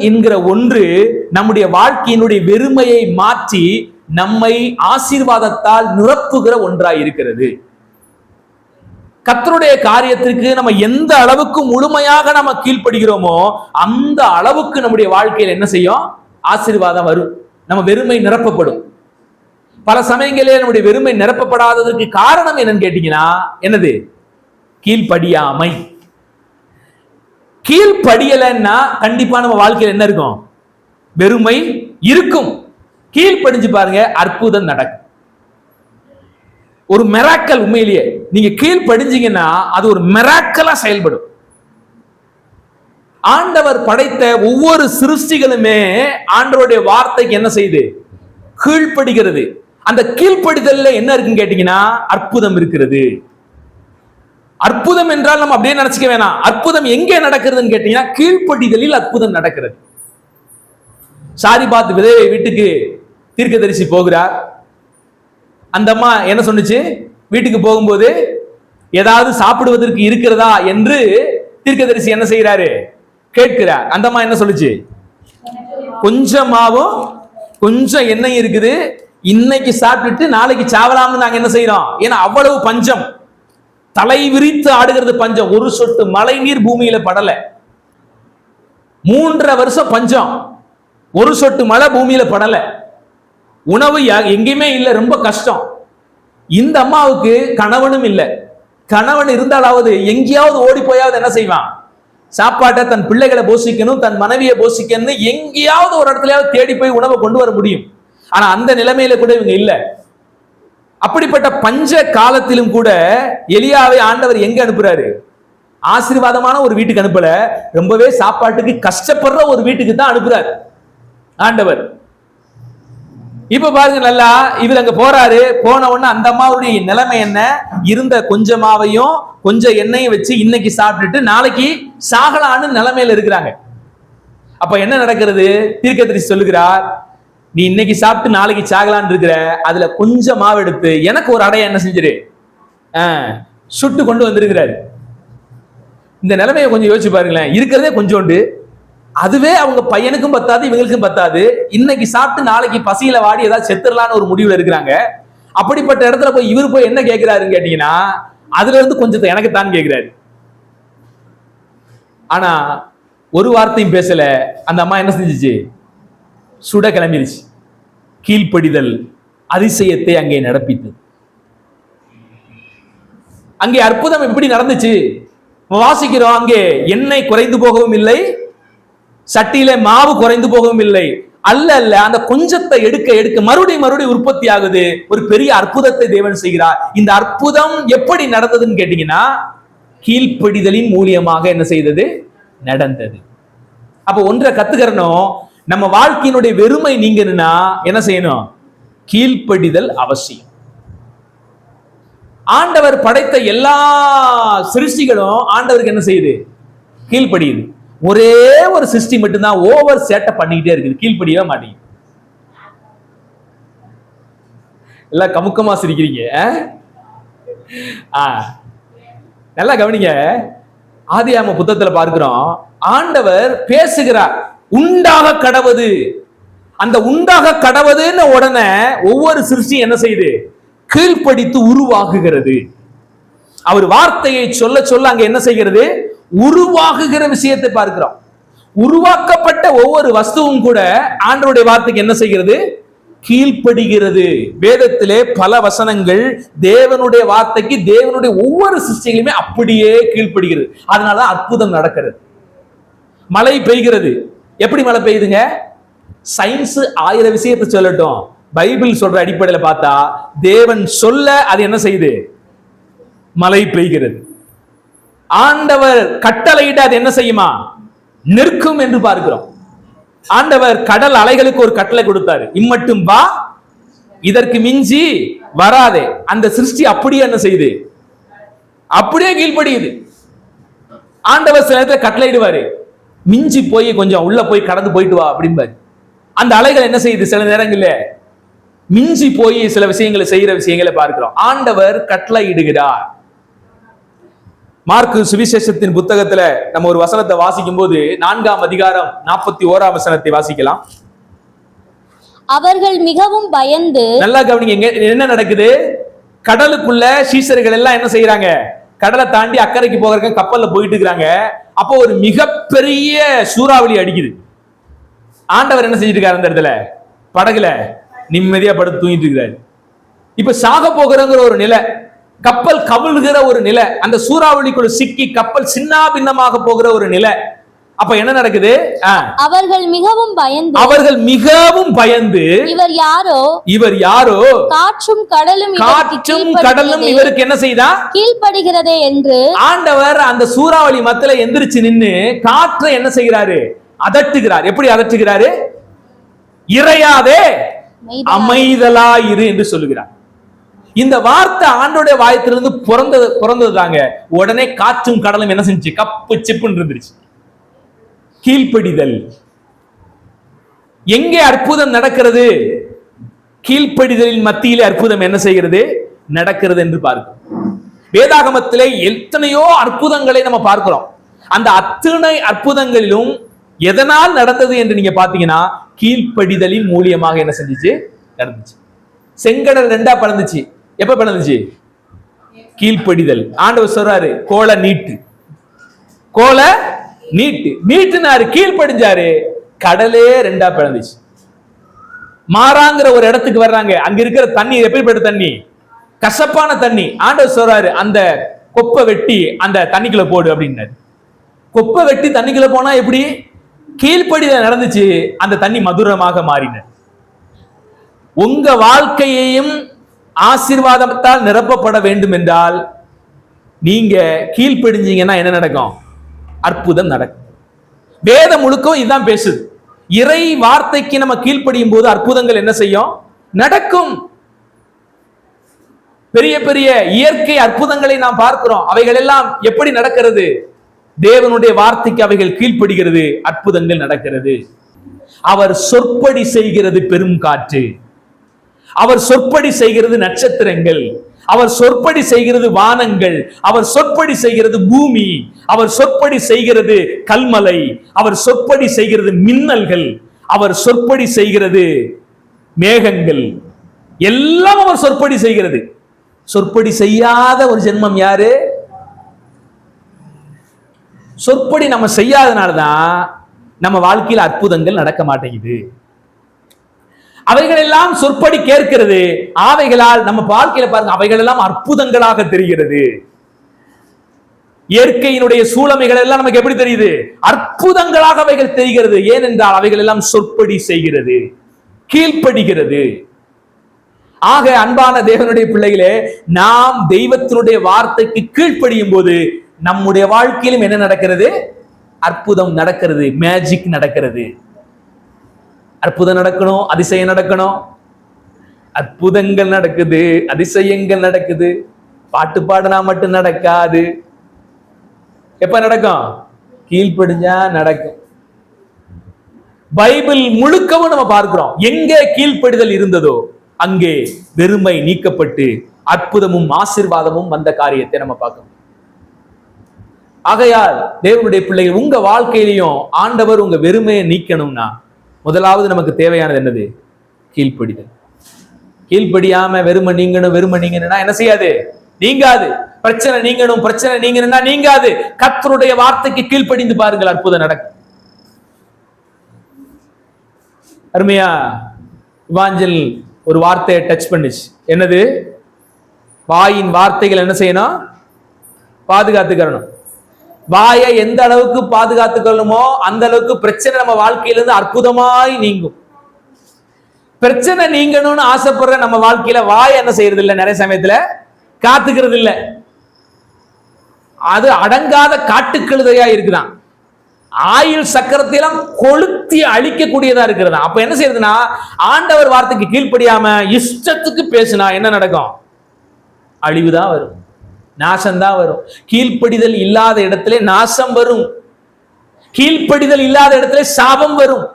என்கிற ஒன்று நம்முடைய வாழ்க்கையினுடைய வெறுமையை மாற்றி நம்மை ஆசீர்வாதத்தால் நிரப்புகிற ஒன்றாய் இருக்கிறது. கர்த்தருடைய காரியத்திற்கு நம்ம எந்த அளவுக்கு முழுமையாக நம்ம கீழ்ப்படுகிறோமோ அந்த அளவுக்கு நம்முடைய வாழ்க்கையில் என்ன செய்யும்? ஆசீர்வாதம் வரும். நம்ம வெறுமை நிரப்பப்படும். பல சமயங்களிலே நம்முடைய வெறுமை நிரப்பப்படாததற்கு காரணம் என்னன்னு கேட்டீங்கன்னா, என்னது? கீழ்ப்படியாமை. கீழ்ப்படியலைன்னா கண்டிப்பா நம்ம வாழ்க்கையில் என்ன இருக்கும்? வெறுமை இருக்கும். கீழ்ப்படிஞ்சு பாருங்க, அற்புதம் நடக்கும். ஒரு மிராக்கல். உண்மையிலேயே நீங்க கீழ்ப்படிஞ்சீங்கன்னா அது ஒரு மிராக்கலா செயல்படும். ஆண்டவர் படைத்த ஒவ்வொரு சிருஷ்டிகளுமே ஆண்டவருடைய வார்த்தைக்கு என்ன செய்யுது? கீழ்ப்படுகிறது. அந்த கீழ்ப்படிதல்ல என்ன இருக்குன்னு கேட்டீங்கன்னா அற்புதம் இருக்கிறது. அற்புதம் என்றால் நம்ம அப்படியே நினைச்சுக்க வேணாம். அற்புதம் எங்கே நடக்கிறதுன்னு கேட்டீங்கன்னா கீழ்ப்படிதலில் அற்புதம் நடக்கிறது. சாரிபாத் விதவை வீட்டுக்கு தீர்க்கதரிசி போகிறார். அந்த அம்மா என்ன சொன்னுச்சு? வீட்டுக்கு போகும்போது ஏதாவது சாப்பிடுவதற்கு இருக்கிறதா என்று தீர்க்கதரிசி என்ன செய்யறாரு? கேட்கிறார். அந்த அம்மா என்ன சொல்லுச்சு? கொஞ்சமாவும் கொஞ்சம் எண்ணெய் இருக்குது, இன்னைக்கு சாப்பிட்டுட்டு நாளைக்கு சாவலாம்னு நாங்க என்ன செய்யறோம்? ஏன்னா அவ்வளவு பஞ்சம், தலை விரித்து ஆடுகிறது பஞ்சம். ஒரு சொட்டு மழை நீர் பூமியில படல. 3.5 வருஷம் பஞ்சம், ஒரு சொட்டு மழை பூமியில படல. உணவு எங்கேயுமே இல்லை, ரொம்ப கஷ்டம். இந்த அம்மாவுக்கு கணவனும் இல்லை. கணவன் இருந்தாலாவது எங்கேயாவது ஓடி போயாவது என்ன செய்வான்? சாப்பாட்டை தன் பிள்ளைகளை போஷிக்கணும், தன் மனைவியை போஷிக்கணும், எங்கேயாவது ஒரு இடத்துலயாவது தேடி போய் உணவை கொண்டு வர முடியும். ஆனா அந்த நிலைமையில கூட இவங்க இல்லை. அப்படிப்பட்ட பஞ்ச காலத்திலும் கூட எலியாவை ஆண்டவர் எங்க அனுப்புறாரு? ஆசீர்வாதமான ஒரு வீட்டுக்கு அனுப்பல, ரொம்பவே சாப்பாட்டுக்கு கஷ்டப்படுற ஒரு வீட்டுக்கு தான் அனுப்புறாரு ஆண்டவர். இப்ப பாருங்க, நல்லா இவர் அங்க போறாரு. போன உடனே அந்த அம்மாவுடைய நிலைமை என்ன? இருந்த கொஞ்சமாவையும் கொஞ்சம் எண்ணெயும் வச்சு இன்னைக்கு சாப்பிட்டுட்டு நாளைக்கு சாகலான்னு நிலைமையில இருக்கிறாங்க. அப்ப என்ன நடக்கிறது? தீர்க்கதரிசி சொல்லுகிறார், நீ இன்னைக்கு சாப்பிட்டு நாளைக்கு சாகலான்னு இருக்கிற, அதுல கொஞ்சம் மாவு எடுத்து எனக்கு ஒரு அடைய என்ன செஞ்சிரு, சுட்டு கொண்டு வந்திருக்கிறாரு. இந்த நிலைமையை கொஞ்சம் யோசிச்சு பாருங்களேன். இருக்கிறதே கொஞ்சோண்டு, அதுவே அவங்க பையனுக்கும் பத்தாது, இவங்களுக்கும் பத்தாது. இன்னைக்கு சாப்பிட்டு நாளைக்கு பசியில வாடி ஏதாவது செத்துடலான்னு ஒரு முடிவுல இருக்கிறாங்க. அப்படிப்பட்ட இடத்துல போய் இவர் போய் என்ன கேட்கிறாருன்னு கேட்டீங்கன்னா, அதுல இருந்து கொஞ்சத்தை எனக்கு தான் கேட்கிறாரு. ஆனா ஒரு வார்த்தையும் பேசல. அந்த அம்மா என்ன செஞ்சிச்சு? சுட கிளம்பிடுச்சு. கீழ்ப்படிதல் அதிசயத்தை அங்கே நடப்பித்து. அங்கே அற்புதம் எப்படி நடந்துச்சு வாசிக்கிறோம். அங்கே எண்ணெய் குறைந்து போகவும் இல்லை, சட்டியில மாவு குறைந்து போகவும் இல்லை. அல்ல அல்ல, அந்த கொஞ்சத்தை எடுக்க எடுக்க மறுபடியும் உற்பத்தி ஆகுது. ஒரு பெரிய அற்புதத்தை தேவன் செய்கிறார். இந்த அற்புதம் எப்படி நடந்ததுன்னு கேட்டீங்கன்னா கீழ்ப்படிதலின் மூலியமாக என்ன செய்தது? நடந்தது. அப்ப ஒன்றை கத்துக்கிறணும், நம்ம வாழ்க்கையினுடைய வெறுமை நீங்கணும்னா என்ன செய்யணும்? கீழ்ப்படிதல் அவசியம். ஆண்டவர் படைத்த எல்லா சிருஷ்டிகளும் ஆண்டவருக்கு என்ன செய்யுது? கீழ்ப்படியுது. ஒரே ஒரு சிருஷ்டி மட்டும்தான் ஓவர் சேட்டை பண்ணிக்கிட்டே இருக்குது, கீழ்ப்படியவே மாட்டேங்குது. எல்லாம் கமுக்கமா சிரிக்கிறீங்க. நல்லா கவனிங்க. ஆதியாகம புத்தகத்துல பார்க்கிறோம், ஆண்டவர் பேசுகிறார், உண்டாக கடவது. அந்த உண்டாக கடவுதுன்னு உடனே ஒவ்வொரு சிருஷ்டி என்ன செய்யுது? கீழ்ப்படித்து உருவாகுகிறது. அவர் வார்த்தையை சொல்ல சொல்ல அங்க என்ன செய்கிறது? உருவாகுகிற விஷயத்தை பார்க்கிறோம். உருவாக்கப்பட்ட ஒவ்வொரு வஸ்துவும் கூட ஆண்டவருடைய வார்த்தைக்கு என்ன செய்கிறது? கீழ்ப்படுகிறது. வேதத்திலே பல வசனங்கள் தேவனுடைய வார்த்தைக்கு, தேவனுடைய ஒவ்வொரு சிருஷ்டிகளுமே அப்படியே கீழ்ப்படுகிறது. அதனால அற்புதம் நடக்கிறது. மழை பெய்கிறது. எப்படி மழை பெய்யுதுங்க? சயின்ஸ் 1000 விஷயத்தை சொல்லட்டும், பைபிள் சொல்ற அடிப்படையில் பார்த்தா தேவன் சொல்ல அது என்ன செய்யுது? மழை பெய்கிறது. ஆண்டவர் கட்டளையிட அது என்ன செய்யுமா? நிற்கும் என்று பார்க்கிறோம். ஆண்டவர் கடல் அலைகளுக்கு ஒரு கட்டளை கொடுத்தாரு, இம்மட்டும் வா, இதற்கு மிஞ்சி வராதே. அந்த சிருஷ்டி அப்படியே என்ன செய்யுது? அப்படியே கீழ்ப்படியுது. ஆண்டவர் சில நேரத்தில் கட்டளையிடுவாரு, மிஞ்சி போய் கொஞ்சம் உள்ள போய் கடந்து போயிட்டு வா அப்படிம்பாரு. அந்த அலைகள் என்ன செய்யுது? சில நேரங்கள்ல மிஞ்சி போய் சில விஷயங்களை செய்யற விஷயங்களை பார்க்கிறோம். ஆண்டவர் கட்டளையிடுகிறார். மார்க்கு சுவிசேஷத்தின் புத்தகத்துல நம்ம ஒரு வசனத்தை வாசிக்கும் போது 4ஆம் அதிகாரம் 41ஆம் வசனத்தை வாசிக்கலாம். அவர்கள் மிகவும் பயந்து, நல்லா கவனிங்க, என்ன நடக்குது? கடலுக்குள்ள சீசர்கள் எல்லாம் என்ன செய்யறாங்க? கடலை தாண்டி அக்கறைக்கு போகிறதுக்கு கப்பல்ல போயிட்டு இருக்கிறாங்க. அப்போ ஒரு மிகப்பெரிய சூறாவளி அடிக்குது. ஆண்டவர் என்ன செஞ்சிட்டு இருக்காரு? அந்த இடத்துல படகுல நிம்மதியா படுத்து தூங்கிட்டு இருக்கிறாரு. இப்ப சாக போகிறங்கிற ஒரு நிலை, கப்பல் கவிழ்கிற ஒரு நிலை, அந்த சூறாவளிக்குள்ள சிக்கி கப்பல் சின்ன பின்னமாக போகிற ஒரு நிலை. அப்ப என்ன நடக்குது? அவர்கள் மிகவும் பயந்து இவர் யாரோ காற்றும் கடலும் இவருக்கு என்ன செய்தா? கீழ்ப்படுகிறதே என்று ஆண்டவர் அந்த சூறாவளி மத்தியில எந்திரிச்சு நின்னு காற்றை என்ன செய்கிறாரு? அதட்டுகிறார். எப்படி அதட்டுகிறாரு? இறையாதே, அமைதலாயிரு என்று சொல்லுகிறார். இந்த வார்த்தை ஆண்டோடைய வாயத்திலிருந்து பிறந்ததுதாங்க. உடனே காற்றும் கடலும் என்ன செஞ்சு? கப்பு சிப்புன்னு இருந்துருச்சு. கீழ்ப்படிதல். எங்கே அற்புதம் நடக்கிறது? கீழ்ப்படிதலின் மத்தியிலே அற்புதம் என்ன செய்கிறது? நடக்கிறது என்று பார்க்கிறோம். வேதாகமத்திலே எத்தனையோ அற்புதங்களை நம்ம பார்க்கிறோம். அந்த அத்தனை அற்புதங்களிலும் எதனால் நடந்தது என்று நீங்க பாத்தீங்கன்னா கீழ்ப்படிதலின் மூலியமாக என்ன செஞ்சிச்சு? நடந்துச்சு. செங்கடல் 2ஆ பிளந்துச்சு. எப்ப பிளந்துச்சு? கீழ்ப்படிதல். ஆண்டவர் சொல்றாரு, கோலை நீட்டு, கோலை நீட்டுனாரு, கீழ்ப்படிஞ்சாரு, கடலே 2ஆ பிளந்துச்சு. மாறாங்கிற ஒரு இடத்துக்கு வர்றாங்க. அங்க இருக்கிற தண்ணி எப்படிப்பட்ட தண்ணி? கசப்பான தண்ணி. ஆண்டவர் சொல்றாரு, அந்த கொப்பை வெட்டி அந்த தண்ணிக்குள்ள போடு அப்படின்னாரு. கொப்பை வெட்டி தண்ணிக்குள்ள போனா எப்படி? கீழ்ப்படிதல் நடந்துச்சு, அந்த தண்ணி மதுரமாக மாறின. உங்க வாழ்க்கையையும் ஆசீர்வாதத்தால் நிரப்பப்பட வேண்டும் என்றால் நீங்க கீழ்ப்படிஞ்சீங்கன்னா என்ன நடக்கும்? அற்புதம் நடக்கும். வேதம் முழுக்க இதுதான் பேசுது. இறை வார்த்தைக்கு நம்ம கீழ்ப்படியும் போது அற்புதங்கள் என்ன செய்யும்? நடக்கும். பெரிய பெரிய இயற்கை அற்புதங்களை நாம் பார்க்கிறோம். அவைகள் எல்லாம் எப்படி நடக்கிறது? தேவனுடைய வார்த்தைக்கு அவைகள் கீழ்ப்படுகிறது, அற்புதங்கள் நடக்கிறது. அவர் சொற்படி செய்கிறது பெரும் காற்று, அவர் சொற்படி செய்கிறது நட்சத்திரங்கள், அவர் சொற்படி செய்கிறது வானங்கள், அவர் சொற்படி செய்கிறது பூமி, அவர் சொற்படி செய்கிறது கல்மலை, அவர் சொற்படி செய்கிறது மின்னல்கள், அவர் சொற்படி செய்கிறது மேகங்கள், எல்லாம் அவர் சொற்படி செய்கிறது. சொற்படி செய்யாத ஒரு ஜென்மம் யாரு? சொற்படி நம்ம செய்யாதனால்தான் நம்ம வாழ்க்கையில் அற்புதங்கள் நடக்க மாட்டேங்குது. அவைகள் எல்லாம் சொற்படி கேட்கிறது. அவைகளால் நம்ம வாழ்க்கையில பாருங்க, அவைகள் எல்லாம் அற்புதங்களாக தெரிகிறது. இயற்கையினுடைய சூழமைகள் எல்லாம் நமக்கு எப்படி தெரியுது? அற்புதங்களாக அவைகள் தெரிகிறது. ஏனென்றால் அவைகள் எல்லாம் சொற்படி செய்கிறது, கீழ்ப்படுகிறது. ஆக அன்பான தேவனுடைய பிள்ளைகளே, நாம் தெய்வத்தினுடைய வார்த்தைக்கு கீழ்ப்படியும் போது நம்முடைய வாழ்க்கையிலும் என்ன நடக்கிறது? அற்புதம் நடக்கிறது, மேஜிக் நடக்கிறது. அற்புதம் நடக்கணும், அதிசயம் நடக்கணும். அற்புதங்கள் நடக்குது, அதிசயங்கள் நடக்குது. பாட்டு பாடுனா மட்டும் நடக்காது. எப்ப நடக்கும்? கீழ்ப்படிஞ்சா நடக்கும். பைபிள் முழுக்கவும் நம்ம பார்க்கிறோம். எங்கே கீழ்ப்படிதல் இருந்ததோ அங்கே வெறுமை நீக்கப்பட்டு அற்புதமும் ஆசீர்வாதமும் வந்த காரியத்தை நம்ம பார்க்கணும். ஆகையால் தேவனுடைய பிள்ளைகள், உங்க வாழ்க்கையிலையும் ஆண்டவர் உங்க வெறுமையை நீக்கணும்னா முதலாவது நமக்கு தேவையானது என்னது? கீழ்ப்படிதல். கீழ்ப்படியாம வெறுமை நீங்கணும்னா என்ன செய்யாது? நீங்காது. பிரச்சனை நீங்கணும்னா நீங்காது. கர்த்தருடைய வார்த்தைக்கு கீழ்ப்படிந்து பாருங்கள், அற்புதம் நடக்கும். அருமையா இவாஞ்சல் ஒரு வார்த்தையை டச் பண்ணுச்சு. என்னது? வாயின் வார்த்தைகள் என்ன செய்யணும்? பாதுகாத்துக்கணும். வாயை எந்த அளவுக்கு பாதுகாத்துக்கணுமோ அந்த அளவுக்கு பிரச்சனை நம்ம வாழ்க்கையிலிருந்து அற்புதமாய் நீங்கும். பிரச்சனை நீங்கணும்னு ஆசைப்படுற நம்ம வாழ்க்கையில வாய் என்ன செய்யறது இல்லை, நிறைய சமயத்துல காத்துக்கிறது இல்லை. அது அடங்காத காட்டுக்கழுதையா இருக்குதான். ஆயுள் சக்கரத்தையெல்லாம் கொளுத்தி அழிக்கக்கூடியதா இருக்கிறதா. அப்ப என்ன செய்யறதுன்னா, ஆண்டவர் வார்த்தைக்கு கீழ்ப்படியாம இஷ்டத்துக்கு பேசினா என்ன நடக்கும்? அழிவுதான் வரும், நாசம்தான் வரும். கீழ்ப்படிதல் இல்லாத இடத்துல நாசம் வரும், கீழ்ப்படிதல் இல்லாத இடத்துல சாபம் வரும்,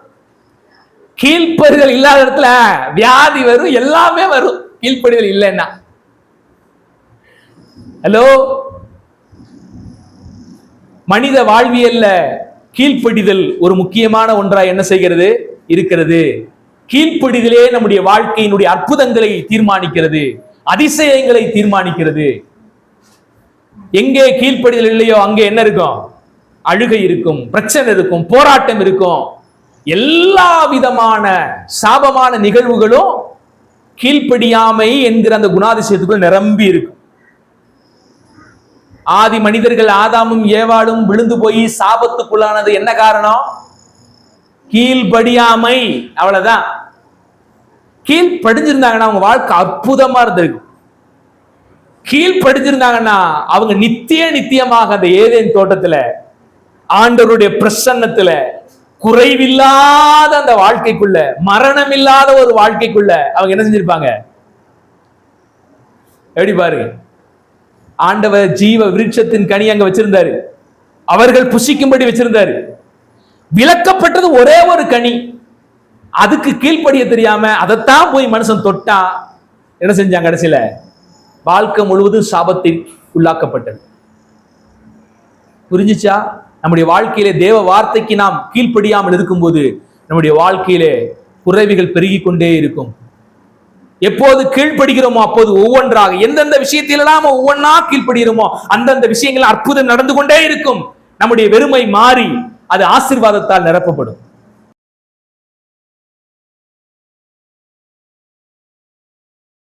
கீழ்ப்படிதல் இல்லாத இடத்துல வியாதி வரும், எல்லாமே வரும் கீழ்ப்படிதல் இல்லைன்னா. ஹலோ, மனித வாழ்வியல்ல கீழ்ப்படிதல் ஒரு முக்கியமான ஒன்றாய் என்ன செய்கிறது இருக்கிறது. கீழ்ப்படிதலே நம்முடைய வாழ்க்கையினுடைய அற்புதங்களை தீர்மானிக்கிறது, அதிசயங்களை தீர்மானிக்கிறது. எங்கே கீழ்ப்படிதல் இல்லையோ அங்கே என்ன இருக்கும்? அழுகை இருக்கும், பிரச்சனை இருக்கும், போராட்டம் இருக்கும். எல்லா விதமான சாபமான நிகழ்வுகளும் கீழ்ப்படியாமை என்கிற அந்த குணாதிசயத்துக்குள் நிரம்பி இருக்கும். ஆதி மனிதர்கள் ஆதாமும் ஏவாளும் விழுந்து போய் சாபத்துக்குள்ளானது என்ன காரணம்? கீழ்ப்படியாமை. அவ்வளவுதான். கீழ்ப்படிஞ்சிருந்தாங்கன்னா அவங்க வாழ்க்கை அற்புதமா இருந்திருக்கும். கீழ்ப்படிஞ்சிருந்தாங்கன்னா அவங்க நித்தியமாக அந்த ஏதேன் தோட்டத்துல ஆண்டவருடைய பிரசன்னத்துல குறைவில்லாத அந்த வாழ்க்கைக்குள்ள, மரணம் இல்லாத ஒரு வாழ்க்கைக்குள்ள அவங்க என்ன செஞ்சிருப்பாங்க? எப்படி பாருங்க, ஆண்டவர் ஜீவ விருட்சத்தின் கனி அங்க வச்சிருந்தாரு, அவர்கள் புசிக்கும்படி வச்சிருந்தாரு. விலக்கப்பட்டது ஒரே ஒரு கனி, அதுக்கு கீழ்ப்படிய தெரியாம அதைத்தான் போய் மனுஷன் தொட்டா என்ன செஞ்சாங்க? கடைசியில வாழ்க்கை முழுவதும் சாபத்தில் உள்ளாக்கப்பட்டது. புரிஞ்சுச்சா? நம்முடைய வாழ்க்கையிலே தேவ வார்த்தைக்கு நாம் கீழ்ப்படியாமல் இருக்கும்போது நம்முடைய வாழ்க்கையிலே குறைவுகள் பெருகி கொண்டே இருக்கும். எப்போது கீழ்ப்படுகிறோமோ அப்போது ஒவ்வொன்றாக எந்தெந்த விஷயத்திலெல்லாம் ஒவ்வொன்றா கீழ்ப்படுகிறோமோ அந்தந்த விஷயங்கள் அற்புதம் நடந்து கொண்டே இருக்கும். நம்முடைய வெறுமை மாறி அது ஆசீர்வாதத்தால் நிரப்பப்படும்.